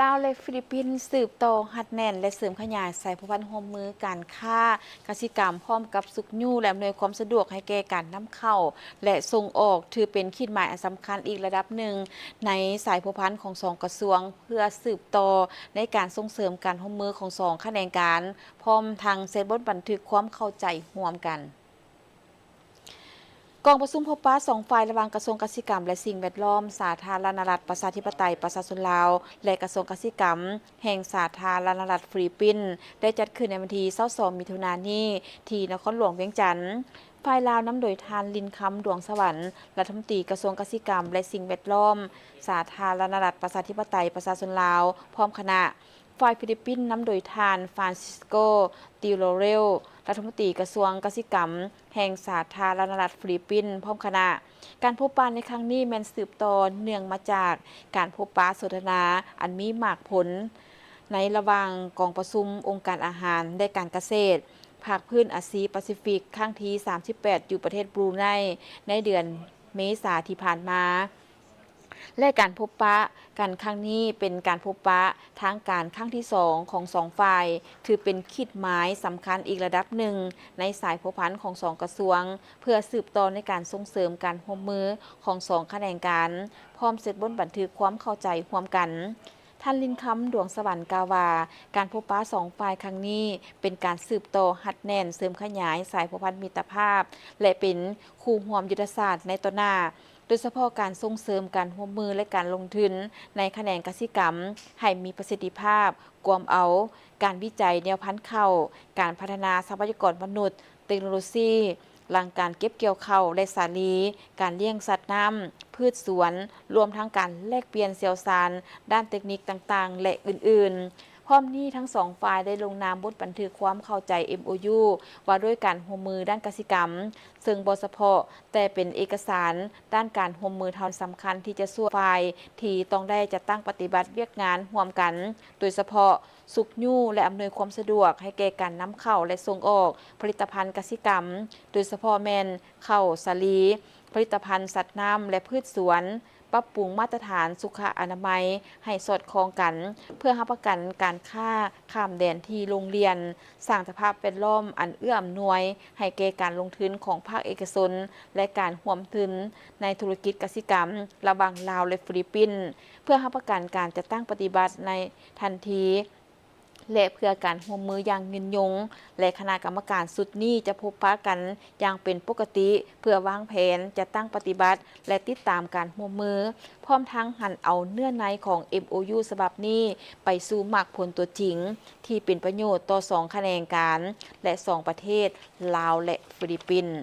ลาวและฟิลิปปินส์สืบต่อหัดแน่นและเสริมขยายสายพันธุ์ร่วมมือการค้ากสิกรรมพร้อมกับสุขยู่และอำนวยความสะดวกให้แก่การนำเข้าและส่งออกถือเป็นขีดหมายอันสำคัญอีกระดับหนึ่งในสายพันธุ์ของสองกระทรวงเพื่อสืบต่อในการส่งเสริมการร่วมมือของสองแขนงการพร้อมทางเซตบทบันทึกความเข้าใจร่วมกันกองประชุมพบปะสองฝ่ายระหว่างกระทรวงเกษตรกรรมและสิ่งแวดล้อมสาธารณรัฐประชาธิปไตยประชาชนลาวและกระทรวงเกษตรกรรมแห่งสาธารณรัฐฟิลิปปินส์ได้จัดขึ้นในวันที่22มิถุนายนนี้ที่นครหลวงเวียงจันทร์ฝ่ายลาวนํโดยทานลินคำดวงสวรรค์รัฐมนตรีกระทรวงเกษตรกรรมและสิ่งแวดล้อมสาธารณรัฐประชาธิปไตยประชาชนลาวพร้อมคณะฝ่ายฟิลิปปินส์นํโดยทานฟรานซิสโกติโลเรลรัฐมนตรีกระทรวงเกษตรกรรมแห่งสาธารณรัฐฟิลิปปินส์พร้อมคณะการพบปะในครั้งนี้แม้นสืบต่อเนื่องมาจากการพบปะสนทนาอันมีมากผลในระหว่างกองประชุมองค์การอาหารและการเกษตรภาคพื้นอาซีแปซิฟิกครั้งที่38อยู่ประเทศบรูไนในเดือนเมษายนที่ผ่านมาและการพบปะกันครั้งนี้เป็นการพบปะทางการครั้งที่2ของสองฝ่ายถือเป็นขีดหมายสำคัญอีกระดับหนึ่งในสายพัวพันของสองกระทรวงเพื่อสืบต่อในการส่งเสริมการร่วมมือของสองแขนงการพร้อมเสร็จบนบันทึกความเข้าใจร่วมกันท่านลินคำดวงสวรรค์กาวาการพบปะสองฝ่ายครั้งนี้เป็นการสืบต่อหัดแน่นเสริมขยายสายพัวพันมิตรภาพและเป็นคู่ร่วมยุทธศาสตร์ในต่อหน้าโดยเฉพาะการส่งเสริมการร่วมมือและการลงทุนในแขนงกสิกรรมให้มีประสิทธิภาพกวมเอาการวิจัยแนวพันธุ์ข้าวการพัฒนาทรัพยากรมนุษย์เทคโนโลยีหลังการเก็บเกี่ยวข้าวและสาลีการเลี้ยงสัตว์น้ำพืชสวนรวมทั้งการแลกเปลี่ยนเสี่ยวสารด้านเทคนิคต่างๆและอื่นๆพร้อมนี้ทั้งสองฝ่ายได้ลงนามบทบันทึกความเข้าใจ MOU ว่าด้วยการร่วมมือด้านกสิกรรมซึ่งบ่เฉพาะแต่เป็นเอกสารด้านการร่วมมือเท่าสำคัญที่จะช่วยฝ่ายที่ต้องได้จัดตั้งปฏิบัติเวียกงานร่วมกันโดยเฉพาะสุขยู่และอำนวยความสะดวกให้แก่การนำเข้าและส่งออกผลิตภัณฑ์กสิกรรมโดยเฉพาะแม่นข้าวสาลีผลิตภัณฑ์สัตว์น้ำและพืชสวนปรับปรุงมาตรฐานสุขอนามัยให้สอดคล้องกันเพื่อรับประกันการค้าข้ามแดนที่โรงเรียนสร้างสภาพแวดล้อมอันเอื้ออำนวยให้แก่การลงทุนของภาคเอกชนและการร่วมทุนในธุรกิจกสิกรรมระหว่างลาวและฟิลิปปินส์เพื่อรับประกันการจัดตั้งปฏิบัติในทันทีและเพื่อการร่วมมืออย่างยืนยงและคณะกรรมการสุดนี้จะพบปะกันอย่างเป็นปกติเพื่อวางแผนจะตั้งปฏิบัติและติดตามการร่วมมือพร้อมทั้งหันเอาเนื้อในของ MOU ฉบับนี้ไปสู่มรรคผลตัวจริงที่เป็นประโยชน์ต่อสองแขนงการและสองประเทศลาวและฟิลิปปินส์